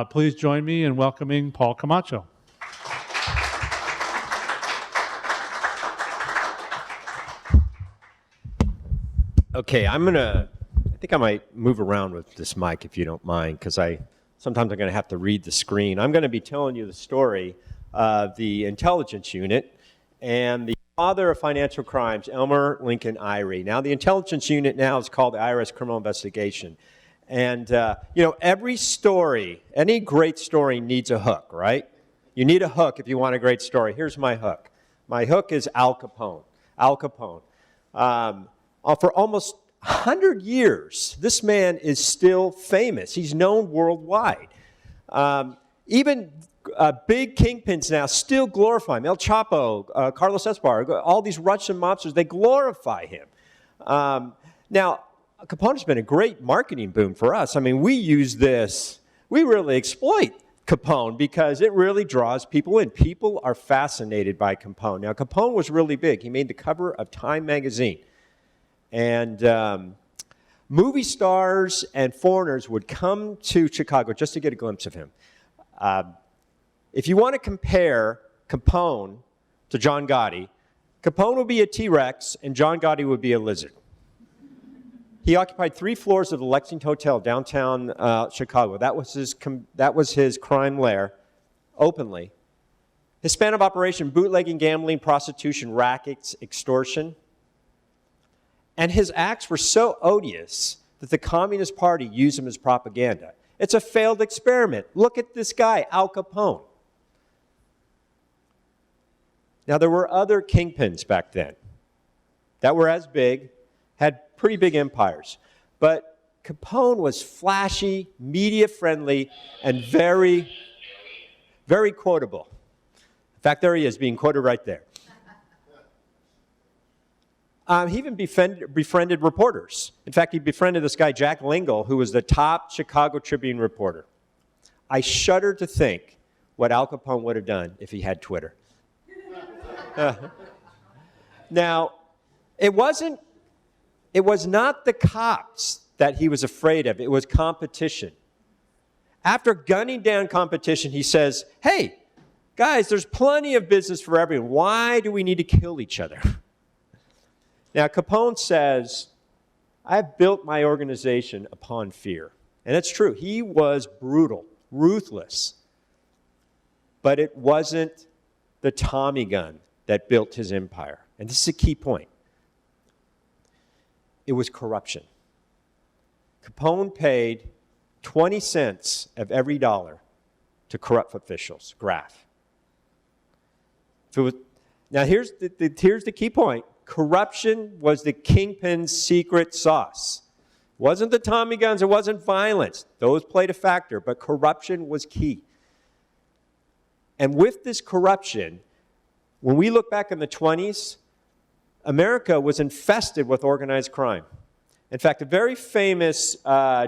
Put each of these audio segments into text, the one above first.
Please join me in welcoming Paul Camacho. Okay, I think I might move around with this mic if you don't mind, because sometimes I'm going to have to read the screen. I'm going to be telling you the story of the intelligence unit and the father of financial crimes, Elmer Lincoln Irie. Now, the intelligence unit now is called the IRS Criminal Investigation. And, every story, any great story needs a hook, right? You need a hook if you want a great story. Here's my hook. My hook is Al Capone. Al Capone. For almost 100 years, this man is still famous. He's known worldwide. Even big kingpins now still glorify him. El Chapo, Carlos Escobar, all these Russian mobsters, they glorify him. Now, Capone has been a great marketing boom for us. I mean, we use this, we really exploit Capone because it really draws people in. People are fascinated by Capone. Now, Capone was really big. He made the cover of Time magazine. And movie stars and foreigners would come to Chicago just to get a glimpse of him. If you want to compare Capone to John Gotti, Capone would be a T-Rex and John Gotti would be a lizard. He occupied 3 floors of the Lexington Hotel downtown Chicago. That was his crime lair, openly. His span of operation: bootlegging, gambling, prostitution, rackets, extortion. And his acts were so odious that the Communist Party used him as propaganda. It's a failed experiment. Look at this guy, Al Capone. Now, there were other kingpins back then that were as big, had pretty big empires. But Capone was flashy, media-friendly, and very, very quotable. In fact, there he is, being quoted right there. He even befriended reporters. In fact, he befriended this guy, Jack Lingle, who was the top Chicago Tribune reporter. I shudder to think what Al Capone would have done if he had Twitter. Now, it was not the cops that he was afraid of. It was competition. After gunning down competition, he says, hey, guys, there's plenty of business for everyone. Why do we need to kill each other? Now, Capone says, I've built my organization upon fear. And it's true. He was brutal, ruthless. But it wasn't the Tommy gun that built his empire. And this is a key point. It was corruption. Capone paid 20 cents of every dollar to corrupt officials, graft. Now, here's the key point. Corruption was the kingpin's secret sauce. It wasn't the Tommy guns, it wasn't violence. Those played a factor, but corruption was key. And with this corruption, when we look back in the 20s, America was infested with organized crime. In fact, a very famous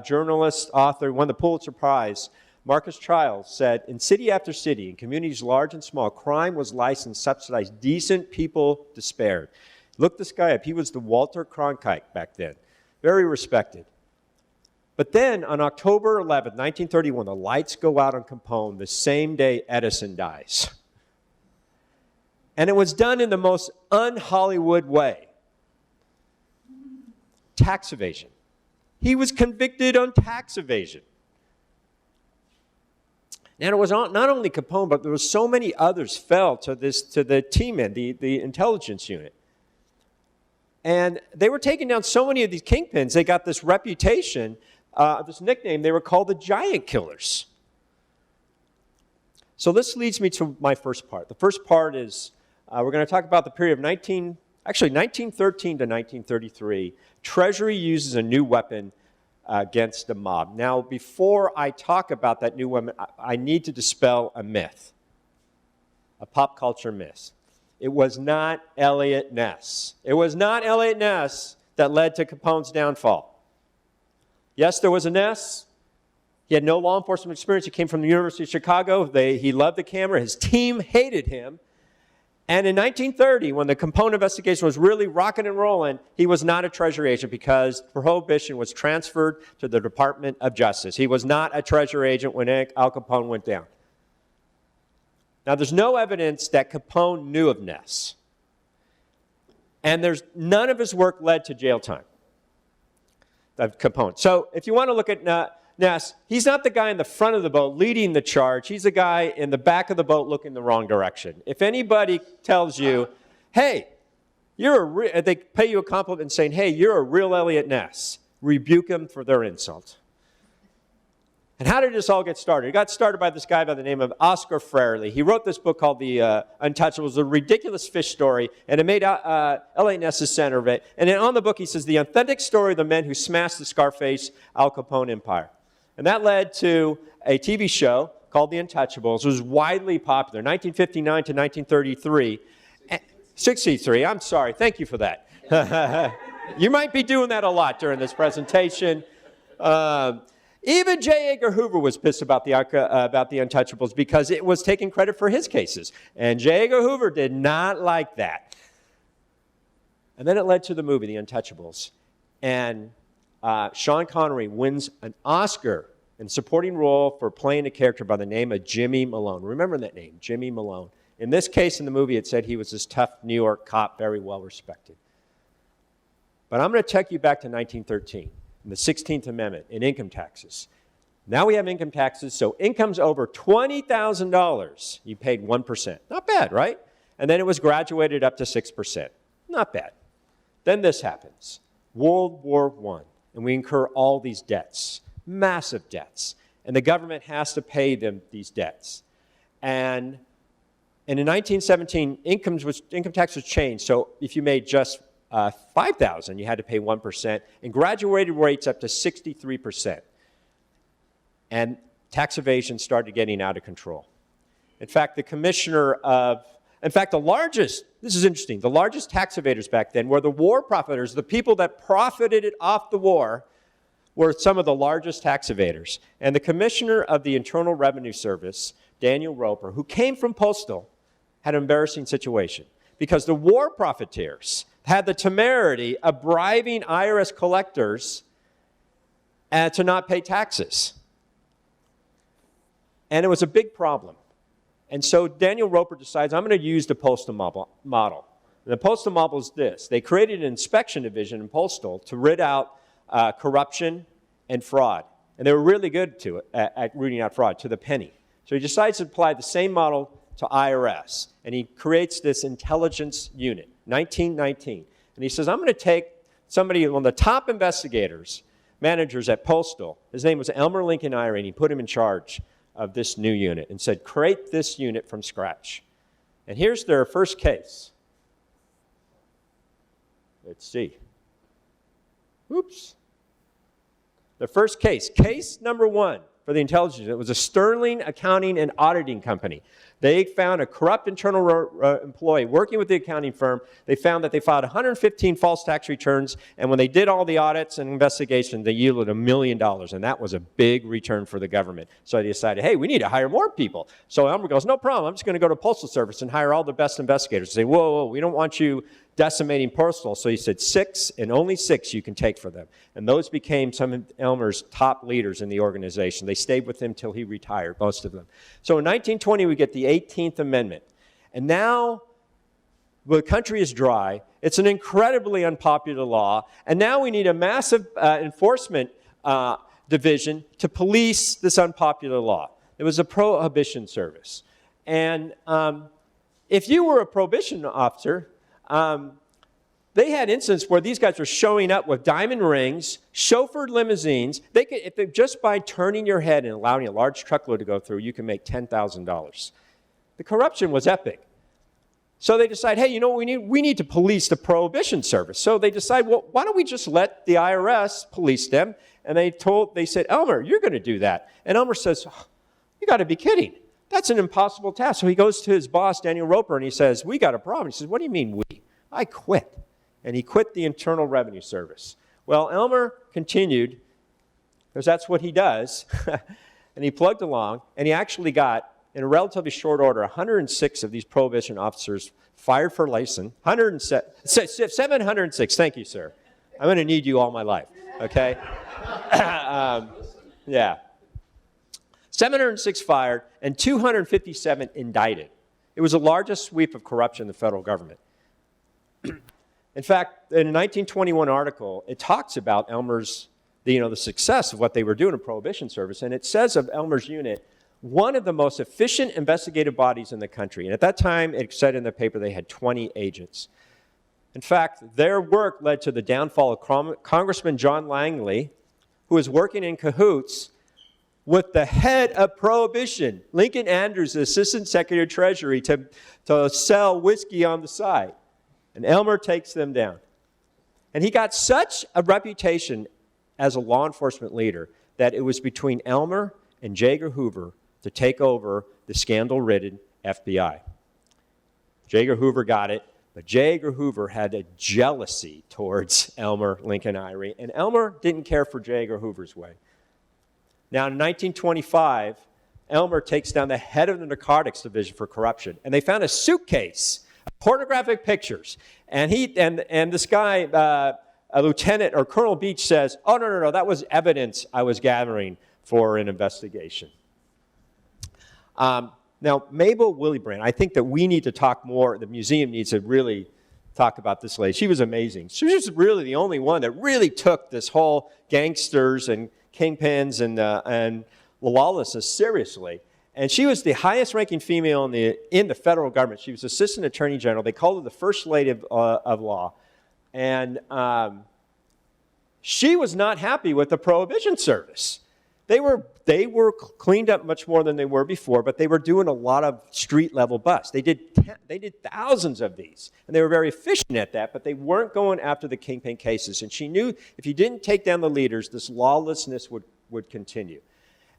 journalist, author, won the Pulitzer Prize, Marcus Childs, said, in city after city, in communities large and small, crime was licensed, subsidized, decent people despaired. Look this guy up. He was the Walter Cronkite back then. Very respected. But then on October 11th, 1931, the lights go out on Capone the same day Edison dies. And it was done in the most un-Hollywood way. Tax evasion. He was convicted on tax evasion. And it was not only Capone, but there were so many others fell to the T-men, the intelligence unit. And they were taking down so many of these kingpins, they got this reputation, this nickname, they were called the Giant Killers. So this leads me to my first part. The first part is, we're going to talk about the period of 1913 to 1933. Treasury uses a new weapon against the mob. Now, before I talk about that new weapon, I need to dispel a myth, a pop culture myth. It was not Eliot Ness. It was not Eliot Ness that led to Capone's downfall. Yes, there was a Ness. He had no law enforcement experience. He came from the University of Chicago. He loved the camera. His team hated him. And in 1930, when the Capone investigation was really rocking and rolling, he was not a Treasury agent because Prohibition was transferred to the Department of Justice. He was not a Treasury agent when Al Capone went down. Now, there's no evidence that Capone knew of Ness. And none of his work led to jail time of Capone. So if you want to look at Ness, he's not the guy in the front of the boat leading the charge. He's the guy in the back of the boat looking the wrong direction. If anybody tells you, hey, they pay you a compliment saying, hey, you're a real Elliot Ness, rebuke them for their insult. And how did this all get started? It got started by this guy by the name of Oscar Freire. He wrote this book called The Untouchables, a ridiculous fish story, and it made Elliot Ness the center of it. And then on the book, he says, the authentic story of the men who smashed the Scarface Al Capone empire. And that led to a TV show called The Untouchables. It was widely popular, 1959 to 1933. 63, I'm sorry. Thank you for that. You might be doing that a lot during this presentation. Even J. Edgar Hoover was pissed about the Untouchables because it was taking credit for his cases. And J. Edgar Hoover did not like that. And then it led to the movie, The Untouchables. And Sean Connery wins an Oscar in supporting role for playing a character by the name of Jimmy Malone. Remember that name, Jimmy Malone. In this case, in the movie, it said he was this tough New York cop, very well respected. But I'm going to take you back to 1913, in the 16th Amendment, in income taxes. Now we have income taxes, so income's over $20,000, you paid 1%. Not bad, right? And then it was graduated up to 6%. Not bad. Then this happens, World War I. And we incur all these debts, massive debts. And the government has to pay them these debts. And in 1917, income tax was changed. So if you made just $5,000, you had to pay 1%, and graduated rates up to 63%. And tax evasion started getting out of control. In fact, the largest, this is interesting, the largest tax evaders back then were the war profiteers. The people that profited off the war were some of the largest tax evaders. And the commissioner of the Internal Revenue Service, Daniel Roper, who came from Postal, had an embarrassing situation because the war profiteers had the temerity of bribing IRS collectors to not pay taxes. And it was a big problem. And so Daniel Roper decides, I'm going to use the Postal model. And the Postal model is this. They created an inspection division in Postal to rid out corruption and fraud. And they were really good at rooting out fraud to the penny. So he decides to apply the same model to IRS. And he creates this intelligence unit, 1919. And he says, I'm going to take somebody, one of the top investigators, managers at Postal. His name was Elmer Irie, and he put him in charge of this new unit and said, create this unit from scratch. And here's their first case. Let's see. Oops. The first case number 1 for the intelligence, it was a Sterling Accounting and Auditing Company. They found a corrupt internal employee working with the accounting firm. They found that they filed 115 false tax returns, and when they did all the audits and investigations, they yielded $1 million, and that was a big return for the government. So they decided, hey, we need to hire more people. So Elmer goes, no problem, I'm just going to go to Postal Service and hire all the best investigators. They say, whoa, we don't want you decimating Postal. So he said 6, and only 6 you can take for them. And those became some of Elmer's top leaders in the organization. They stayed with him till he retired, most of them. So in 1920, we get the 18th Amendment. And now the country is dry. It's an incredibly unpopular law. And now we need a massive enforcement division to police this unpopular law. It was a Prohibition Service. And if you were a prohibition officer, they had instances where these guys were showing up with diamond rings, chauffeured limousines. They could, if they, just by turning your head and allowing a large truckload to go through, you can make $10,000. The corruption was epic. So they decide, hey, you know what we need? We need to police the Prohibition Service. So they decide, well, why don't we just let the IRS police them? And they said, Elmer, you're going to do that. And Elmer says, oh, you got to be kidding. That's an impossible task. So he goes to his boss, Daniel Roper, and he says, we got a problem. He says, what do you mean we? I quit. And he quit the Internal Revenue Service. Well, Elmer continued, because that's what he does, and he plugged along, and he actually got in a relatively short order, 106 of these Prohibition officers fired for license. 706. Thank you, sir. I'm going to need you all my life, okay? Yeah. 706 fired and 257 indicted. It was the largest sweep of corruption in the federal government. In fact, in a 1921 article, it talks about Elmer's, the success of what they were doing in Prohibition Service, and it says of Elmer's unit, one of the most efficient investigative bodies in the country. And at that time, it said in the paper they had 20 agents. In fact, their work led to the downfall of Congressman John Langley, who was working in cahoots with the head of Prohibition, Lincoln Andrews, the Assistant Secretary of Treasury, to sell whiskey on the side. And Elmer takes them down. And he got such a reputation as a law enforcement leader that it was between Elmer and J. Edgar Hoover to take over the scandal-ridden FBI. J. Edgar Hoover got it, but J. Edgar Hoover had a jealousy towards Elmer Lincoln Irie, and Elmer didn't care for J. Edgar Hoover's way. Now, in 1925, Elmer takes down the head of the Narcotics Division for corruption, and they found a suitcase of pornographic pictures. And this guy, a lieutenant or Colonel Beach, says, "Oh, no, that was evidence I was gathering for an investigation." Now, Mabel Willibrand, I think that we need to talk more. The museum needs to really talk about this lady. She was amazing. She was really the only one that really took this whole gangsters and kingpins and lawlessness seriously. And she was the highest-ranking female in the federal government. She was Assistant Attorney General. They called her the First Lady of Law. And she was not happy with the Prohibition Service. They were cleaned up much more than they were before, but they were doing a lot of street-level busts. They did thousands of these, and they were very efficient at that, but they weren't going after the kingpin cases. And she knew if you didn't take down the leaders, this lawlessness would continue.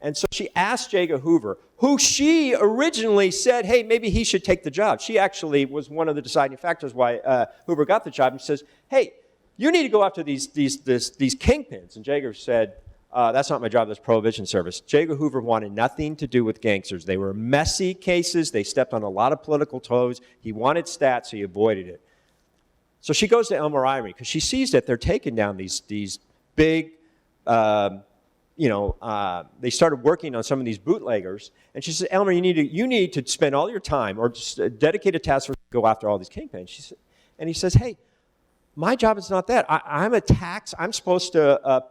And so she asked J. Edgar Hoover, who she originally said, hey, maybe he should take the job. She actually was one of the deciding factors why Hoover got the job. And says, hey, you need to go after these kingpins. And J. Edgar said, that's not my job, that's Prohibition Service. J. Edgar Hoover wanted nothing to do with gangsters. They were messy cases. They stepped on a lot of political toes. He wanted stats, so he avoided it. So she goes to Elmer Irie because she sees that they're taking down these big, they started working on some of these bootleggers. And she said, Elmer, you need to spend all your time or just dedicate a task force to go after all these kingpins. And he says, hey, my job is not that. I'm supposed to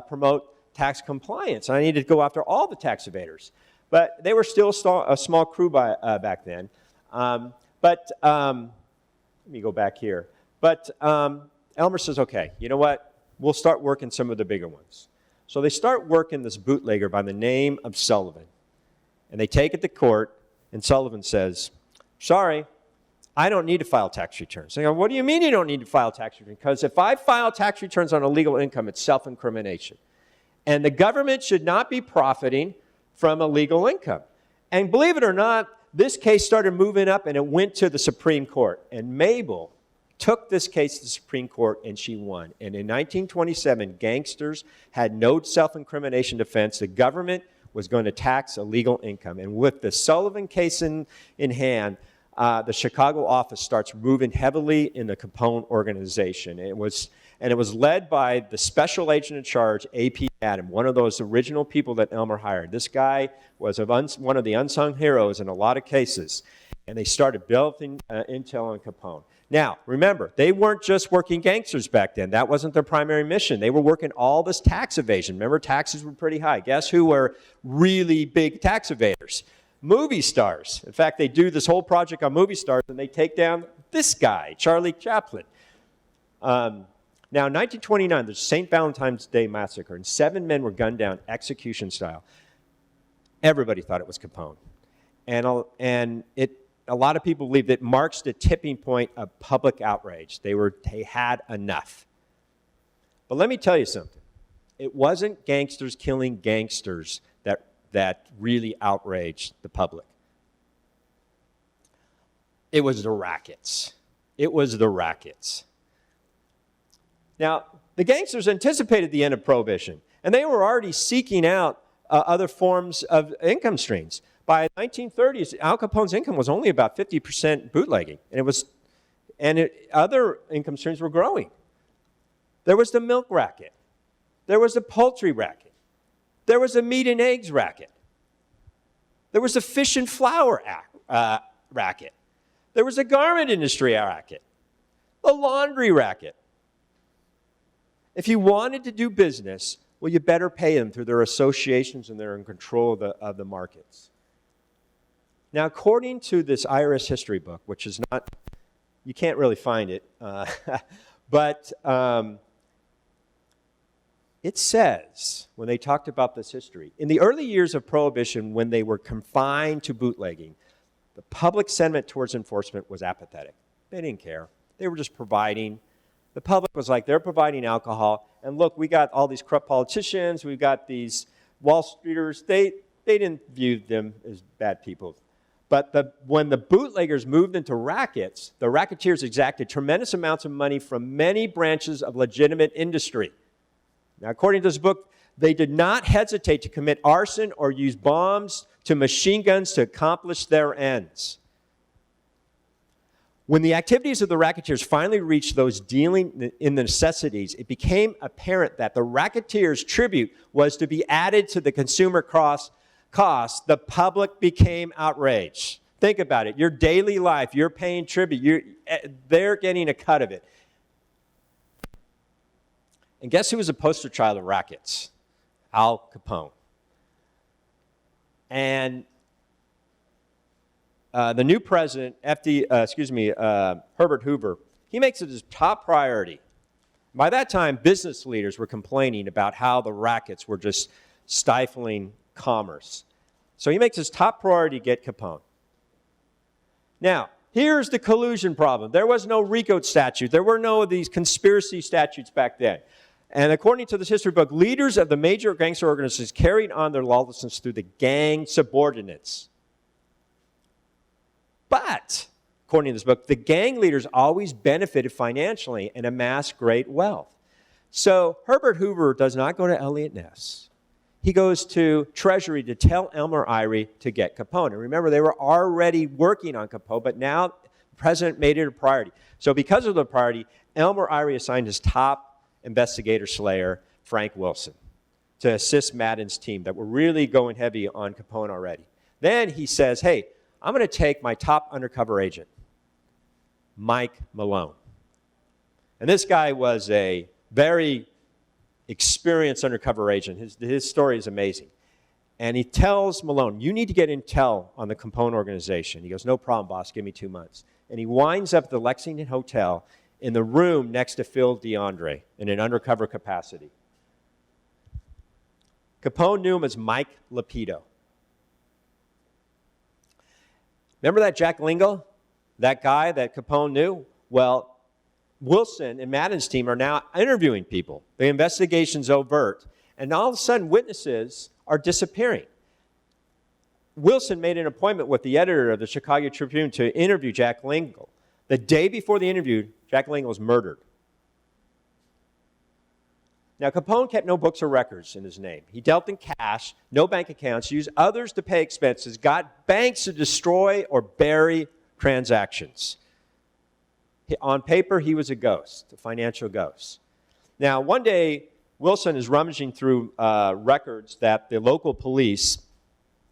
promote tax compliance. And I needed to go after all the tax evaders. But they were still a small crew back then. Let me go back here. But Elmer says, okay, you know what? We'll start working some of the bigger ones. So they start working this bootlegger by the name of Sullivan. And they take it to court, and Sullivan says, sorry, I don't need to file tax returns. They go, what do you mean you don't need to file tax returns? Because if I file tax returns on illegal income, it's self-incrimination. And the government should not be profiting from illegal income. And believe it or not, this case started moving up, and it went to the Supreme Court. And Mabel took this case to the Supreme Court, and she won. And in 1927, gangsters had no self-incrimination defense. The government was going to tax illegal income. And with the Sullivan case in hand, the Chicago office starts moving heavily in the Capone organization. And it was led by the special agent in charge, A.P. Adam, one of those original people that Elmer hired. This guy was one of the unsung heroes in a lot of cases. And they started building intel on Capone. Now, remember, they weren't just working gangsters back then. That wasn't their primary mission. They were working all this tax evasion. Remember, taxes were pretty high. Guess who were really big tax evaders? Movie stars. In fact, they do this whole project on movie stars, and they take down this guy, Charlie Chaplin. Now, in 1929, there's St. Valentine's Day Massacre, and 7 men were gunned down execution style. Everybody thought it was Capone. And a lot of people believe that marks the tipping point of public outrage. They had enough. But let me tell you something. It wasn't gangsters killing gangsters that really outraged the public. It was the Rackets. It was the Rackets. Now, the gangsters anticipated the end of Prohibition, and they were already seeking out other forms of income streams. By the 1930s, Al Capone's income was only about 50% bootlegging, and other income streams were growing. There was the milk racket. There was the poultry racket. There was the meat and eggs racket. There was the fish and flour racket. There was the garment industry racket. The laundry racket. If you wanted to do business, well, you better pay them through their associations, and they're in control of the markets. Now, according to this IRS history book, which is not, you can't really find it, but it says, when they talked about this history, in the early years of Prohibition, when they were confined to bootlegging, the public sentiment towards enforcement was apathetic. They didn't care. They were just providing. The public was like, they're providing alcohol, and look, we got all these corrupt politicians, we've got these Wall Streeters. They didn't view them as bad people. But when the bootleggers moved into rackets, the racketeers exacted tremendous amounts of money from many branches of legitimate industry. Now, according to this book, they did not hesitate to commit arson or use bombs to machine guns to accomplish their ends. When the activities of the racketeers finally reached those dealing in the necessities, it became apparent that the racketeers' tribute was to be added to the consumer cost. The public became outraged. Think about it. Your daily life, you're paying tribute. They're getting a cut of it. And guess who was a poster child of rackets? Al Capone. And the new president, Herbert Hoover, he makes it his top priority. By that time, business leaders were complaining about how the rackets were just stifling commerce. So he makes his top priority get Capone. Now, here's the collusion problem. There was no RICO statute. There were no of these conspiracy statutes back then. And according to this history book, leaders of the major gangster organizations carried on their lawlessness through the gang subordinates. But, according to this book, the gang leaders always benefited financially and amassed great wealth. So Herbert Hoover does not go to Eliot Ness. He goes to Treasury to tell Elmer Irie to get Capone. And remember, they were already working on Capone, but now the president made it a priority. So because of the priority, Elmer Irie assigned his top investigator slayer, Frank Wilson, to assist Madden's team that were really going heavy on Capone already. Then he says, hey, I'm going to take my top undercover agent, Mike Malone. And this guy was a very experienced undercover agent. His story is amazing. And he tells Malone, you need to get intel on the Capone organization. He goes, no problem, boss, give me 2 months. And he winds up at the Lexington Hotel in the room next to Phil DeAndre in an undercover capacity. Capone knew him as Mike Lapido. Remember that Jack Lingle? That guy that Capone knew? Well, Wilson and Madden's team are now interviewing people. The investigation's overt. And all of a sudden, witnesses are disappearing. Wilson made an appointment with the editor of the Chicago Tribune to interview Jack Lingle. The day before the interview, Jack Lingle was murdered. Now, Capone kept no books or records in his name. He dealt in cash, no bank accounts, used others to pay expenses, got banks to destroy or bury transactions. On paper, he was a ghost, a financial ghost. Now, one day, Wilson is rummaging through records that the local police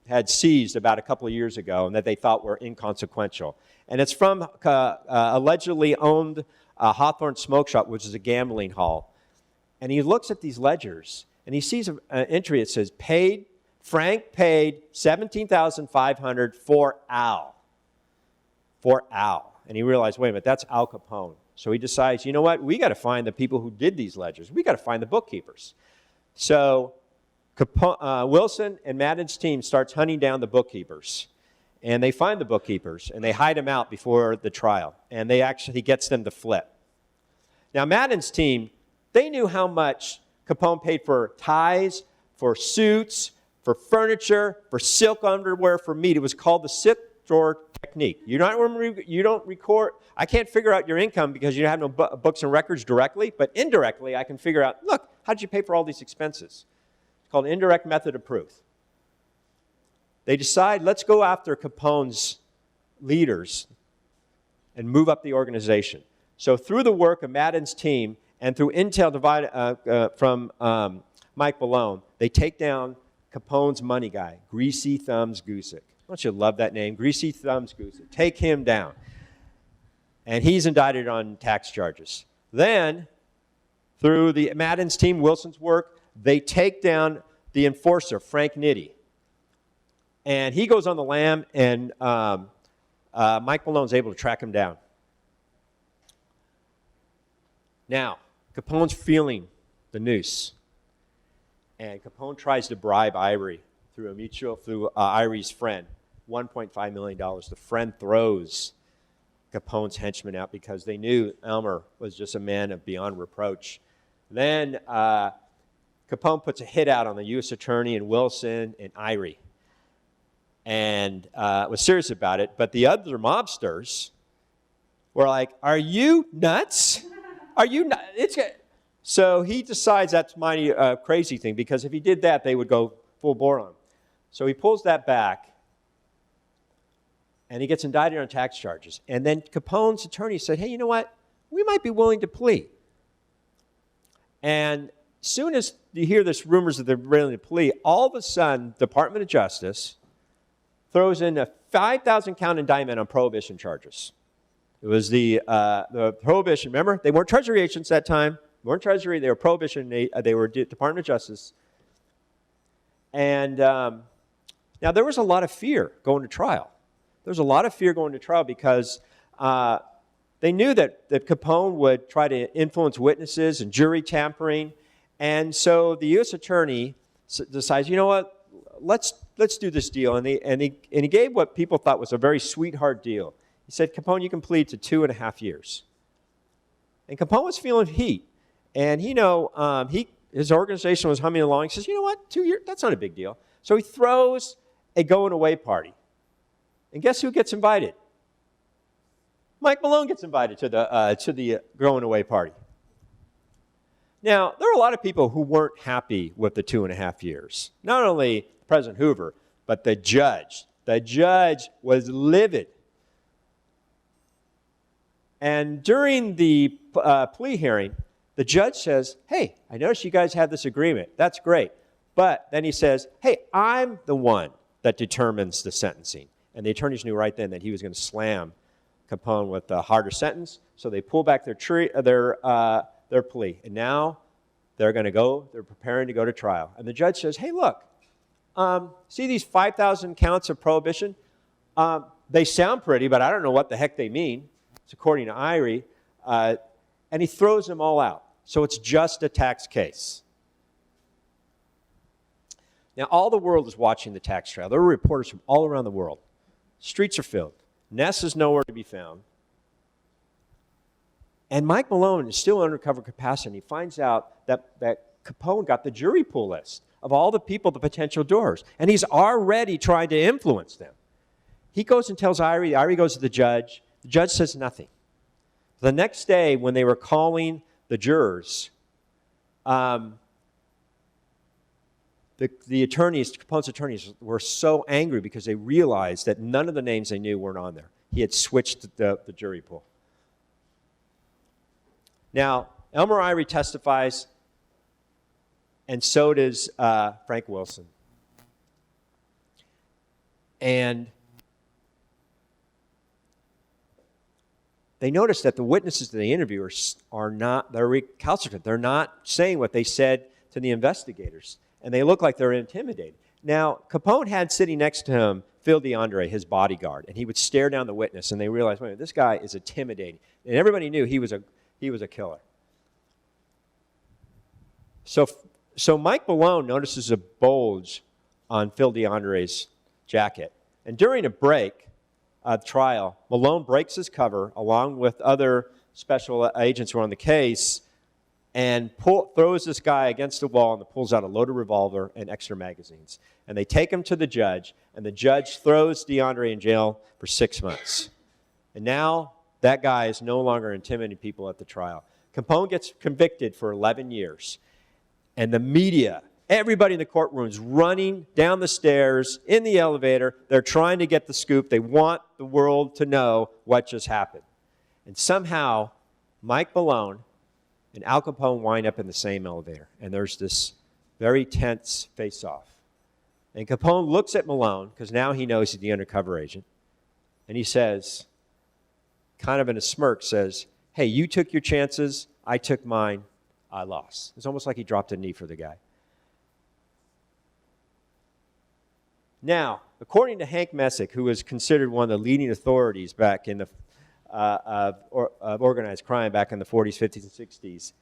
had seized about a couple of years ago and that they thought were inconsequential. And it's from allegedly owned Hawthorne Smoke Shop, which is a gambling hall. And he looks at these ledgers, and he sees an entry that says, Frank paid $17,500 for Al. For Al. And he realized, wait a minute, that's Al Capone. So he decides, you know what, we got to find the people who did these ledgers. We got to find the bookkeepers. So Wilson and Madden's team starts hunting down the bookkeepers. And they find the bookkeepers, and they hide them out before the trial. And he gets them to flip. Now, Madden's team, they knew how much Capone paid for ties, for suits, for furniture, for silk underwear, for meat. It was called the silk drawer technique. You don't record. I can't figure out your income because you have no books and records directly, but indirectly I can figure out, look, how did you pay for all these expenses? It's called indirect method of proof. They decide, let's go after Capone's leaders and move up the organization. So through the work of Madden's team and through intel from Mike Malone, they take down Capone's money guy, Greasy Thumbs Gusick. Don't you love that name? Greasy Thumbs Gusick. Take him down. And he's indicted on tax charges. Then, through the Madden's team, Wilson's work, they take down the enforcer, Frank Nitti. And he goes on the lam, and Mike Malone's able to track him down. Now, Capone's feeling the noose. And Capone tries to bribe Irie through Irie's friend, $1.5 million. The friend throws Capone's henchmen out because they knew Elmer was just a man of beyond reproach. Then Capone puts a hit out on the U.S. attorney and Wilson and Irie, and was serious about it. But the other mobsters were like, "Are you nuts? Are you nuts?" So he decides that's mighty crazy thing, because if he did that, they would go full bore on him. So he pulls that back, and he gets indicted on tax charges. And then Capone's attorney said, "Hey, you know what? We might be willing to plea." And as soon as you hear this rumors that they're willing to plea, all of a sudden, Department of Justice throws in a 5,000 count indictment on prohibition charges. It was the prohibition. Remember, they weren't Treasury agents that time. They weren't Treasury. They were prohibition. They were Department of Justice. And now there was a lot of fear going to trial. There was a lot of fear going to trial because they knew that Capone would try to influence witnesses and jury tampering. And so the U.S. attorney decides, you know what, let's do this deal. And he gave what people thought was a very sweetheart deal. He said, Capone, you can plead to 2.5 years. And Capone was feeling heat. And his organization was humming along. He says, you know what, 2 years, that's not a big deal. So he throws a going-away party. And guess who gets invited? Mike Malone gets invited to the going-away party. Now, there are a lot of people who weren't happy with the 2.5 years. Not only President Hoover, but the judge. The judge was livid. And during the plea hearing, the judge says, hey, I noticed you guys have this agreement. That's great. But then he says, hey, I'm the one that determines the sentencing. And the attorneys knew right then that he was going to slam Capone with a harder sentence. So they pull back their plea. And now they're preparing to go to trial. And the judge says, hey, look, see these 5,000 counts of prohibition? They sound pretty, but I don't know what the heck they mean. It's according to Irie. And he throws them all out. So it's just a tax case. Now, all the world is watching the tax trial. There are reporters from all around the world. Streets are filled. Ness is nowhere to be found. And Mike Malone is still in undercover capacity. He finds out that Capone got the jury pool list of all the people, the potential doors. And he's already trying to influence them. He goes and tells Irie. Irie goes to the judge. The judge says nothing. The next day, when they were calling the jurors, the Capone's attorneys were so angry because they realized that none of the names they knew weren't on there. He had switched the jury pool. Now, Elmer Irie testifies, and so does Frank Wilson. And they notice that the witnesses to the interview they're recalcitrant. They're not saying what they said to the investigators. And they look like they're intimidated. Now, Capone had sitting next to him Phil DeAndre, his bodyguard, and he would stare down the witness, and they realized, wait a minute, this guy is intimidating. And everybody knew he was a killer. So Mike Malone notices a bulge on Phil DeAndre's jacket. And during a break, trial, Malone breaks his cover along with other special agents who are on the case and throws this guy against the wall and pulls out a loaded revolver and extra magazines. And they take him to the judge, and the judge throws DeAndre in jail for 6 months. And now that guy is no longer intimidating people at the trial. Capone gets convicted for 11 years. And the media Everybody in the courtroom is running down the stairs, in the elevator. They're trying to get the scoop. They want the world to know what just happened. And somehow, Mike Malone and Al Capone wind up in the same elevator. And there's this very tense face-off. And Capone looks at Malone, because now he knows he's the undercover agent. And he says, kind of in a smirk, says, hey, you took your chances. I took mine. I lost. It's almost like he dropped a knee for the guy. Now, according to Hank Messick, who was considered one of the leading authorities back in the of organized crime back in the 40s, 50s, and 60s,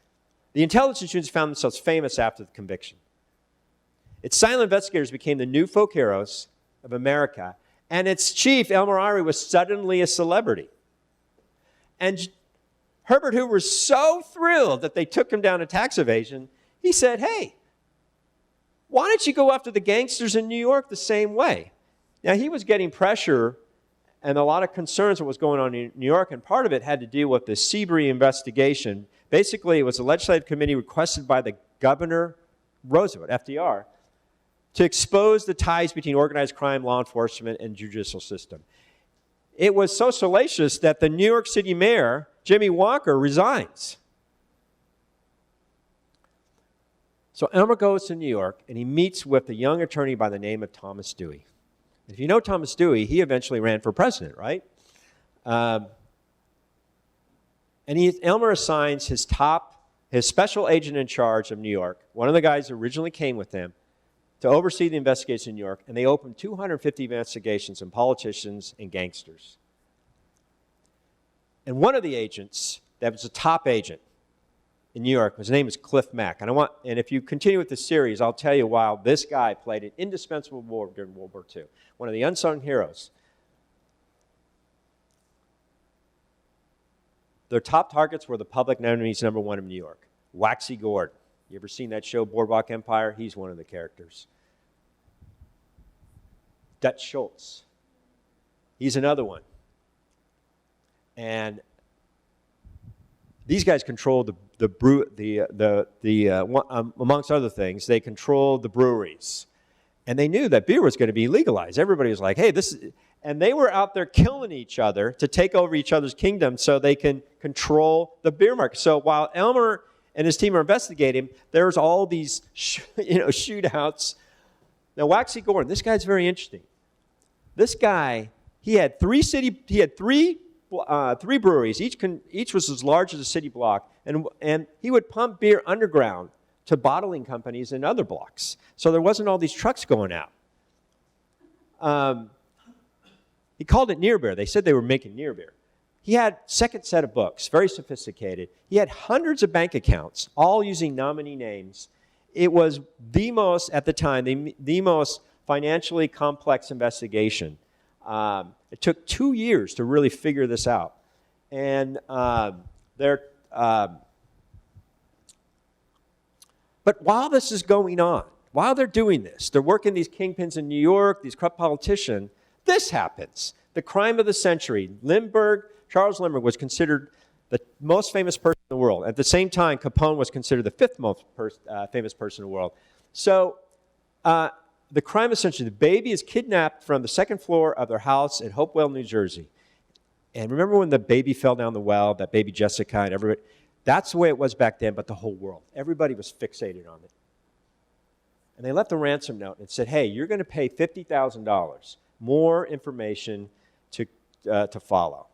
the intelligence units found themselves famous after the conviction. Its silent investigators became the new folk heroes of America, and its chief, Elmer Irie, was suddenly a celebrity. And Herbert Hoover was so thrilled that they took him down to tax evasion, he said, hey, why don't you go after the gangsters in New York the same way? Now, he was getting pressure and a lot of concerns with what was going on in New York, and part of it had to do with the Seabury investigation. Basically, it was a legislative committee requested by the Governor Roosevelt, FDR, to expose the ties between organized crime, law enforcement, and judicial system. It was so salacious that the New York City mayor, Jimmy Walker, resigns. So Elmer goes to New York, and he meets with a young attorney by the name of Thomas Dewey. If you know Thomas Dewey, he eventually ran for president, right? And Elmer assigns his special agent in charge of New York, one of the guys who originally came with him, to oversee the investigation in New York, and they opened 250 investigations on politicians and gangsters. And one of the agents that was a top agent in New York, his name is Cliff Mack. And if you continue with the series, I'll tell you why this guy played an indispensable role during World War II. One of the unsung heroes. Their top targets were the public enemies number one of New York, Waxie Gord. You ever seen that show, Boardwalk Empire? He's one of the characters. Dutch Schultz. He's another one. And these guys controlled amongst other things, they controlled the breweries. And they knew that beer was going to be legalized. Everybody was like, hey, and they were out there killing each other to take over each other's kingdom so they can control the beer market. So while Elmer and his team are investigating, there's all these shootouts. Now, Waxie Gordon, this guy's very interesting. This guy, he had three breweries. Each was as large as a city block, and he would pump beer underground to bottling companies in other blocks. So there wasn't all these trucks going out. He called it near beer. They said they were making near beer. He had second set of books, very sophisticated. He had hundreds of bank accounts, all using nominee names. It was the most, at the time, the most financially complex investigation. It took 2 years to really figure this out. And but while this is going on, while they're doing this, they're working these kingpins in New York, these corrupt politicians, this happens. The crime of the century. Charles Lindbergh was considered the most famous person in the world. At the same time, Capone was considered the fifth most famous person in the world. So the crime of the century, the baby is kidnapped from the second floor of their house in Hopewell, New Jersey. And remember when the baby fell down the well, that baby Jessica and everybody? That's the way it was back then, but the whole world. Everybody was fixated on it. And they left a ransom note and said, hey, you're going to pay $50,000, more information to follow.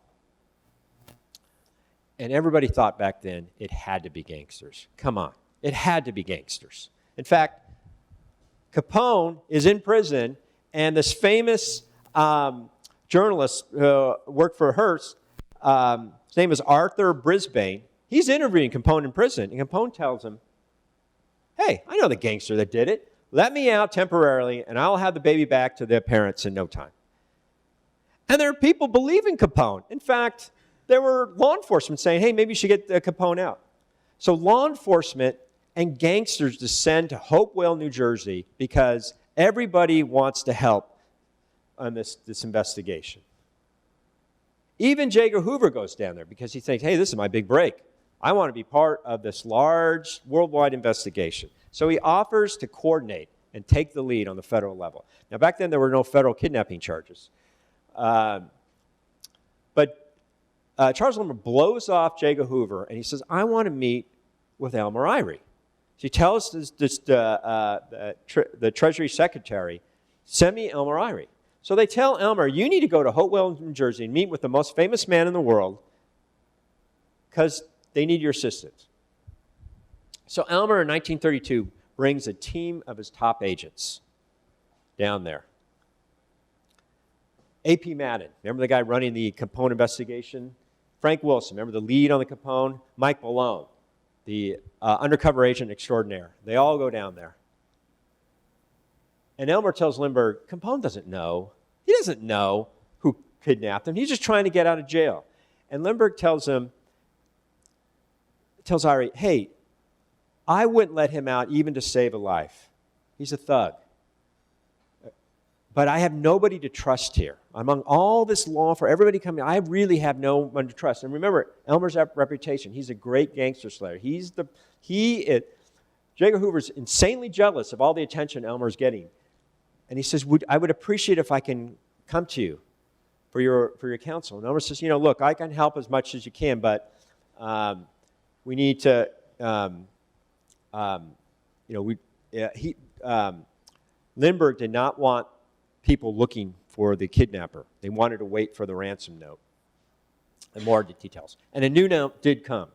And everybody thought back then it had to be gangsters. Come on. It had to be gangsters. In fact, Capone is in prison, and this famous journalist who worked for Hearst, his name is Arthur Brisbane, he's interviewing Capone in prison, and Capone tells him, hey, I know the gangster that did it. Let me out temporarily, and I'll have the baby back to their parents in no time. And there are people believing Capone. In fact, there were law enforcement saying, hey, maybe you should get Capone out. So law enforcement and gangsters descend to Hopewell, New Jersey, because everybody wants to help on this investigation. Even J. Edgar Hoover goes down there because he thinks, hey, this is my big break. I want to be part of this large worldwide investigation. So he offers to coordinate and take the lead on the federal level. Now, back then, there were no federal kidnapping charges. But Charles Lindbergh blows off J. Edgar Hoover, and he says, I want to meet with Elmer Irie. So he tells the Treasury Secretary, send me Elmer Irie. So they tell Elmer, you need to go to Hopewell, New Jersey, and meet with the most famous man in the world because they need your assistance. So Elmer, in 1932, brings a team of his top agents down there. A.P. Madden, remember the guy running the Capone investigation? Frank Wilson, remember the lead on the Capone? Mike Malone, the undercover agent extraordinaire. They all go down there. And Elmer tells Lindbergh, Capone doesn't know. He doesn't know who kidnapped him. He's just trying to get out of jail. And Lindbergh tells Irie, hey, I wouldn't let him out even to save a life. He's a thug. But I have nobody to trust here. Among all this law for everybody coming, I really have no one to trust. And remember, Elmer's reputation, he's a great gangster slayer. J. Edgar Hoover's insanely jealous of all the attention Elmer's getting. And he says, I would appreciate if I can come to you for your counsel. And Elmer says, look, I can help as much as you can, but we need to, Lindbergh did not want people looking for the kidnapper. They wanted to wait for the ransom note and more details. And a new note did come.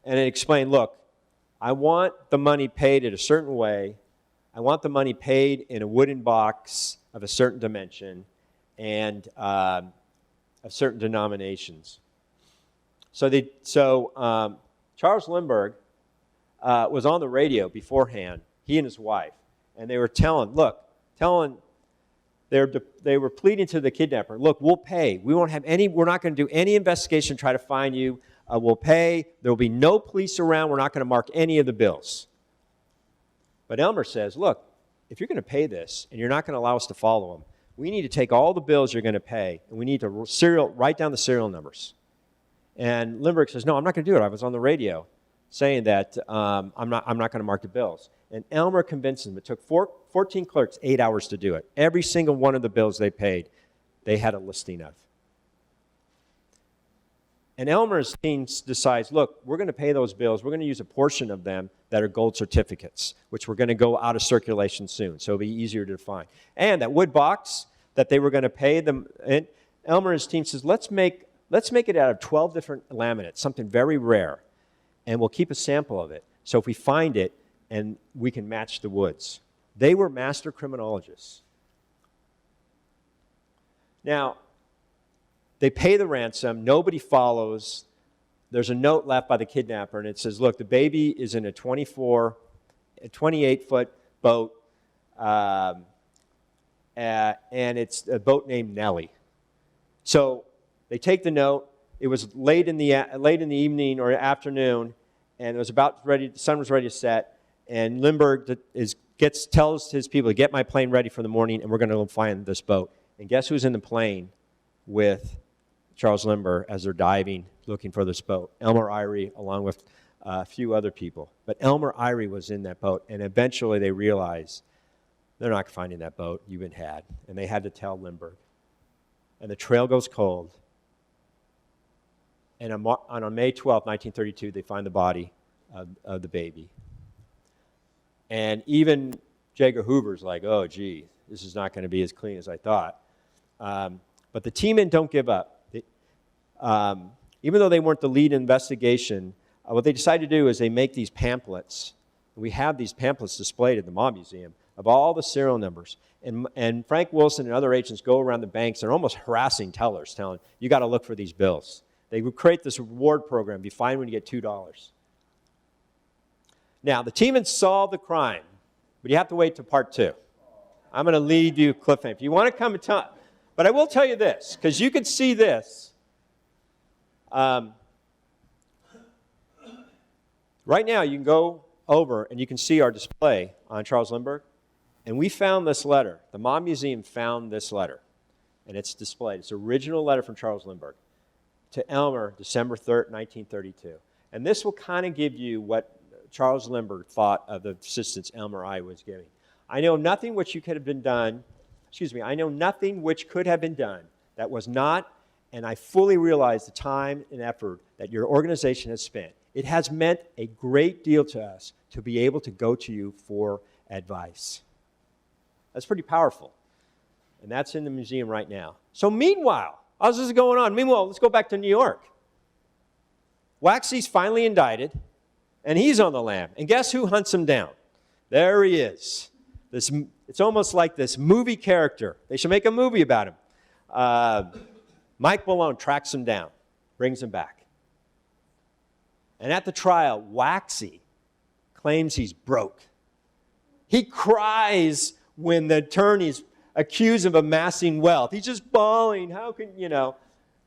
And it explained, look, I want the money paid in a certain way. I want the money paid in a wooden box of a certain dimension and of certain denominations. So Charles Lindbergh was on the radio beforehand, he and his wife, and they were they were pleading to the kidnapper, look, we'll pay. We're not going to do any investigation, try to find you. We'll pay. There will be no police around. We're not going to mark any of the bills. But Elmer says, look, if you're going to pay this and you're not going to allow us to follow them, we need to take all the bills you're going to pay and we need to write down the serial numbers. And Lindbergh says, no, I'm not going to do it. I was on the radio saying that I'm not going to mark the bills. And Elmer convinced them. It took 14 clerks 8 hours to do it. Every single one of the bills they paid, they had a listing of. And Elmer's team decides, look, we're going to pay those bills. We're going to use a portion of them that are gold certificates, which were going to go out of circulation soon, so it'll be easier to find. And that wood box that they were going to pay them, and Elmer and his team says, let's make it out of 12 different laminates, something very rare, and we'll keep a sample of it. So if we find it, and we can match the woods. They were master criminologists. Now, they pay the ransom. Nobody follows. There's a note left by the kidnapper, and it says, look, the baby is in a 28-foot boat, and it's a boat named Nellie. So they take the note. It was late in the evening or afternoon, and it was the sun was ready to set, and Lindbergh tells his people to get my plane ready for the morning, and we're going to go find this boat. And guess who's in the plane with Charles Lindbergh as they're diving, looking for this boat? Elmer Irie, along with a few other people. But Elmer Irie was in that boat, and eventually they realized they're not finding that boat. You've been had. And they had to tell Lindbergh. And the trail goes cold. And on May 12, 1932, they find the body of the baby. And even J. Edgar Hoover's like, oh, gee, this is not going to be as clean as I thought. But the team don't give up. Even though they weren't the lead investigation, what they decided to do is they make these pamphlets. We have these pamphlets displayed at the Mob Museum of all the serial numbers. And Frank Wilson and other agents go around the banks. They're almost harassing tellers, telling, you got to look for these bills. They would create this reward program. Be fine when you get $2. Now, the team had solved the crime, but you have to wait till part 2. I'm going to lead you cliffhanger. If you want to come and tell, but I will tell you this, because you can see this. Right now, you can go over and you can see our display on Charles Lindbergh. And we found this letter. The Mob Museum found this letter. And it's displayed. It's an original letter from Charles Lindbergh to Elmer, December 3rd, 1932. And this will kind of give you what Charles Lindbergh thought of the assistance Elmer Irie was giving. I know nothing which could have been done that was not, and I fully realize the time and effort that your organization has spent. It has meant a great deal to us to be able to go to you for advice. That's pretty powerful. And that's in the museum right now. So meanwhile, how's this going on? Meanwhile, let's go back to New York. Waxie's finally indicted, and he's on the lam. And guess who hunts him down? There he is. It's almost like this movie character. They should make a movie about him. Mike Malone tracks him down, brings him back. And at the trial, Waxie claims he's broke. He cries when the attorneys accuse him of amassing wealth. He's just bawling. How can,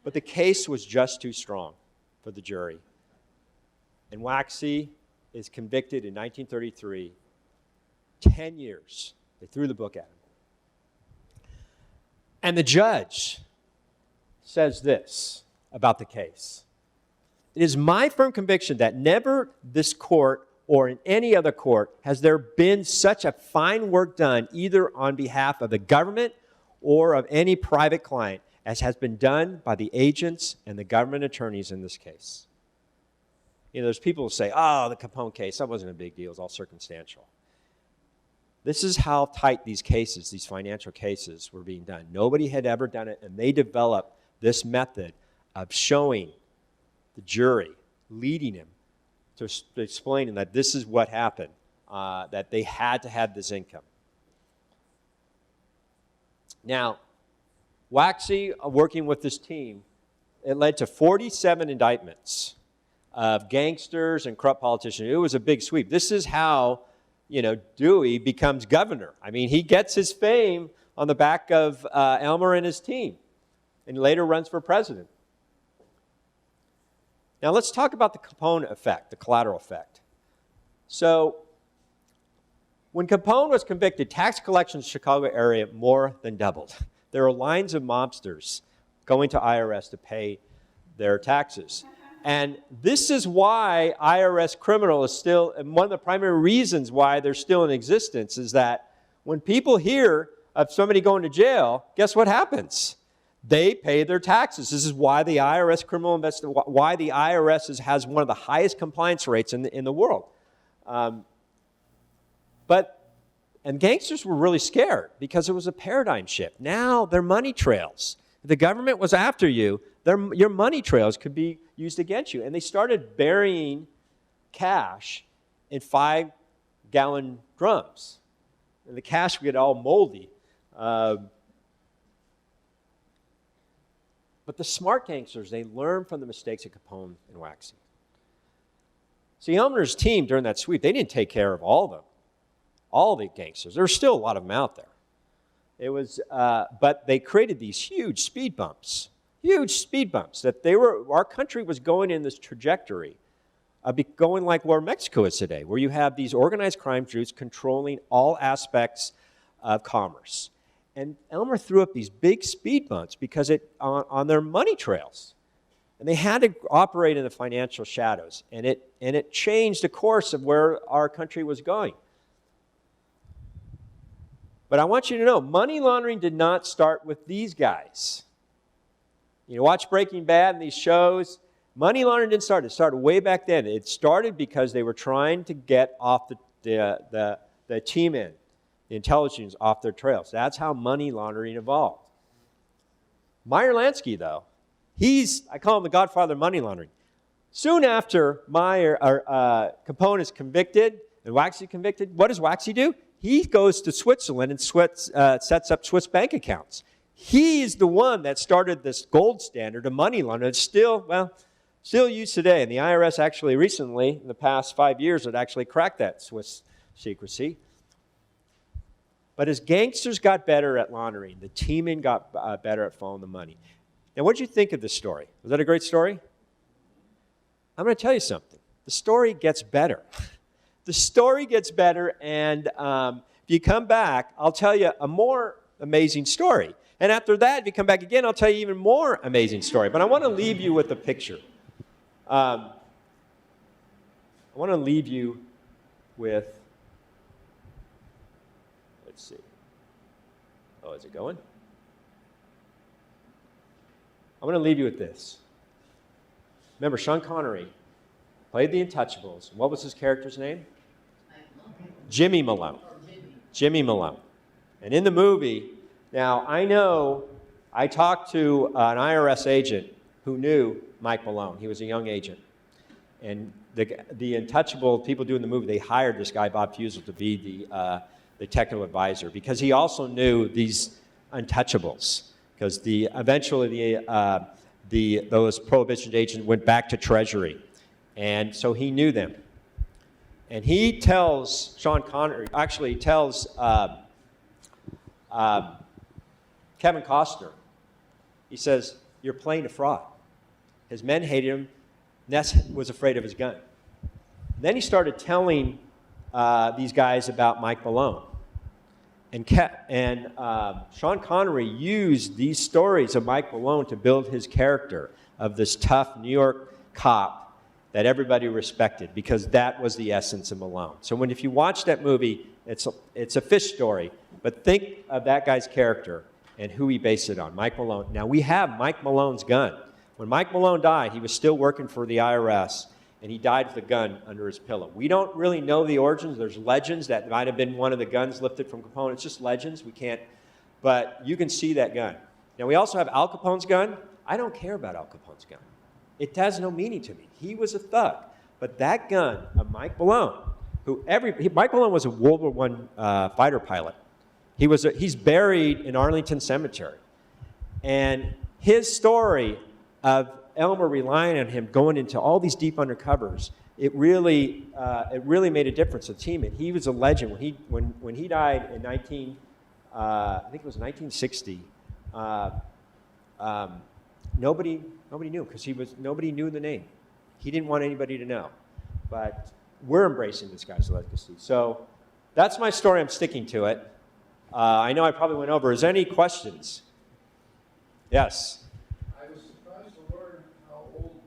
But the case was just too strong for the jury. And Waxie is convicted in 1933, 10 years. They threw the book at him. And the judge says this about the case. It is my firm conviction that never this court or in any other court has there been such a fine work done either on behalf of the government or of any private client as has been done by the agents and the government attorneys in this case. There's people who say, oh, the Capone case, that wasn't a big deal, it was all circumstantial. This is how tight these cases, these financial cases, were being done. Nobody had ever done it, and they developed this method of showing the jury, leading him to explaining that this is what happened, that they had to have this income. Now, Waxie, working with this team, it led to 47 indictments of gangsters and corrupt politicians. It was a big sweep. This is how, Dewey becomes governor. I mean, he gets his fame on the back of Elmer and his team, and later runs for president. Now let's talk about the Capone effect, the collateral effect. So when Capone was convicted, tax collection in the Chicago area more than doubled. There are lines of mobsters going to IRS to pay their taxes. And this is why IRS criminal is still, and one of the primary reasons why they're still in existence is that when people hear of somebody going to jail, guess what happens? They pay their taxes. This is why the IRS why the IRS has one of the highest compliance rates in the world. And gangsters were really scared because it was a paradigm shift. Now their money trails. If the government was after you, your money trails could be used against you. And they started burying cash in 5-gallon drums. And the cash would get all moldy. But the smart gangsters, they learned from the mistakes of Capone and Waxie. See, Elmer's team during that sweep, they didn't take care of all the gangsters. There were still a lot of them out there. It was, but they created these huge speed bumps that our country was going in this trajectory of going like where Mexico is today, where you have these organized crime groups controlling all aspects of commerce. And Elmer threw up these big speed bumps because on their money trails. And they had to operate in the financial shadows. And it changed the course of where our country was going. But I want you to know, money laundering did not start with these guys. Watch Breaking Bad and these shows. Money laundering didn't start. It started way back then. It started because they were trying to get off the team in. The intelligence off their trails. That's how money laundering evolved. Meyer Lansky, though, I call him the godfather of money laundering. Soon after Capone is convicted and Waxie convicted, what does Waxie do? He goes to Switzerland and sets up Swiss bank accounts. He's the one that started this gold standard of money laundering. It's still used today. And the IRS actually recently, in the past 5 years, had actually cracked that Swiss secrecy. But as gangsters got better at laundering, the teaming got better at following the money. Now, what did you think of this story? Was that a great story? I'm going to tell you something. The story gets better. The story gets better, and if you come back, I'll tell you a more amazing story. And after that, if you come back again, I'll tell you even more amazing story. But I want to leave you with a picture. I want to leave you with, let's see. Oh, is it going? I'm going to leave you with this. Remember, Sean Connery played the Untouchables. What was his character's name? Jimmy Malone. Jimmy Malone. And in the movie, now I know I talked to an IRS agent who knew Mike Malone. He was a young agent. And the Untouchable people doing the movie, they hired this guy, Bob Fusel, to be the technical advisor because he also knew these Untouchables. Because eventually those Prohibition agents went back to Treasury. And so he knew them. And he tells Sean Connery, actually tells Kevin Costner, he says, you're playing a fraud. His men hated him. Ness was afraid of his gun. Then he started telling these guys about Mike Malone. And Sean Connery used these stories of Mike Malone to build his character of this tough New York cop that everybody respected, because that was the essence of Malone. So if you watch that movie, it's a fish story, but think of that guy's character and who he based it on, Mike Malone. Now, we have Mike Malone's gun. When Mike Malone died, he was still working for the IRS, and he died with a gun under his pillow. We don't really know the origins. There's legends that might have been one of the guns lifted from Capone. It's just legends. We can't, but you can see that gun. Now, we also have Al Capone's gun. I don't care about Al Capone's gun. It has no meaning to me. He was a thug. But that gun of Mike Malone, Mike Malone was a World War I fighter pilot. He's buried in Arlington Cemetery. And his story of Elmer relying on him going into all these deep undercovers, it really made a difference to the team. And he was a legend. When he died in I think it was 1960, nobody knew, because nobody knew the name. He didn't want anybody to know. But we're embracing this guy's legacy. So that's my story. I'm sticking to it. I know I probably went over. Is there any questions? Yes. I was surprised to learn how old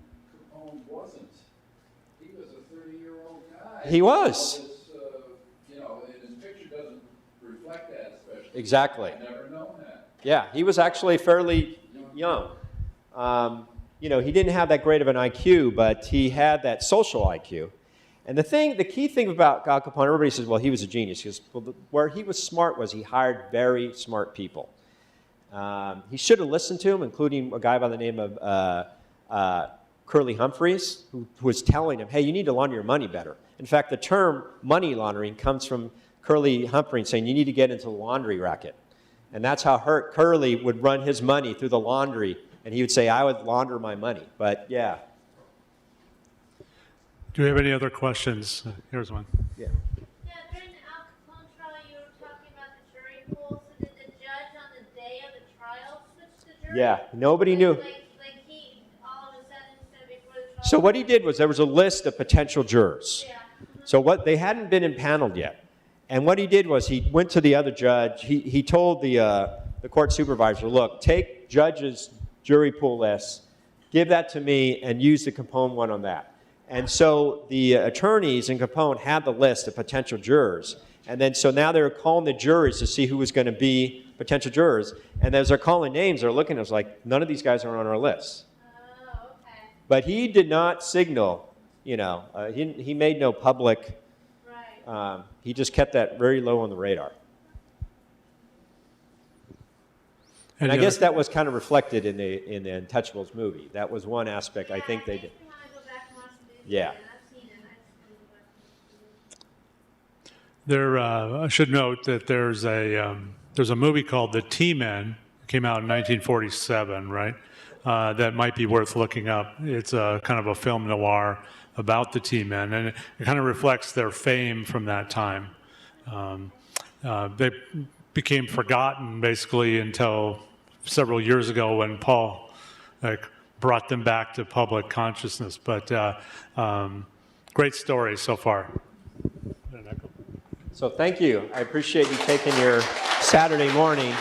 Capone wasn't. He was a 30-year-old guy. He was. This, and his picture doesn't reflect that, especially. Exactly. I've never known that. Yeah, he was actually fairly young. He didn't have that great of an IQ, but he had that social IQ. And the key thing about Al Capone, everybody says, well, he was a genius. Because where he was smart was he hired very smart people. He should have listened to him, including a guy by the name of Curly Humphreys, who was telling him, hey, you need to launder your money better. In fact, the term money laundering comes from Curly Humphreys saying you need to get into the laundry racket. And that's how Curly would run his money through the laundry. And he would say, I would launder my money. But yeah. Do we have any other questions? Here's one. Yeah. Yeah, during the Al Capone trial, you were talking about the jury pool. So did the judge on the day of the trial switch the jury? Yeah, nobody knew. Like he, all of a sudden, instead before the trial. So what he did was there was a list of potential jurors. Yeah. So they hadn't been impaneled yet. And what he did was he went to the other judge. He told the court supervisor, look, take judge's jury pool list, give that to me, and use the Capone one on that. And so the attorneys in Capone had the list of potential jurors. And then so now they're calling the juries to see who was going to be potential jurors. And as they're calling names, they're looking at us like, none of these guys are on our list. Oh, okay. But he did not signal, he made no public. Right. He just kept that very low on the radar. And I guess that was kind of reflected in the Untouchables movie. That was one aspect I think they did. Yeah. I should note that there's a movie called The T-Men. It came out in 1947, right? That might be worth looking up. It's a kind of a film noir about the T-Men, and it kind of reflects their fame from that time. They became forgotten basically until several years ago when Paul brought them back to public consciousness. But great story so far. So thank you. I appreciate you taking your Saturday morning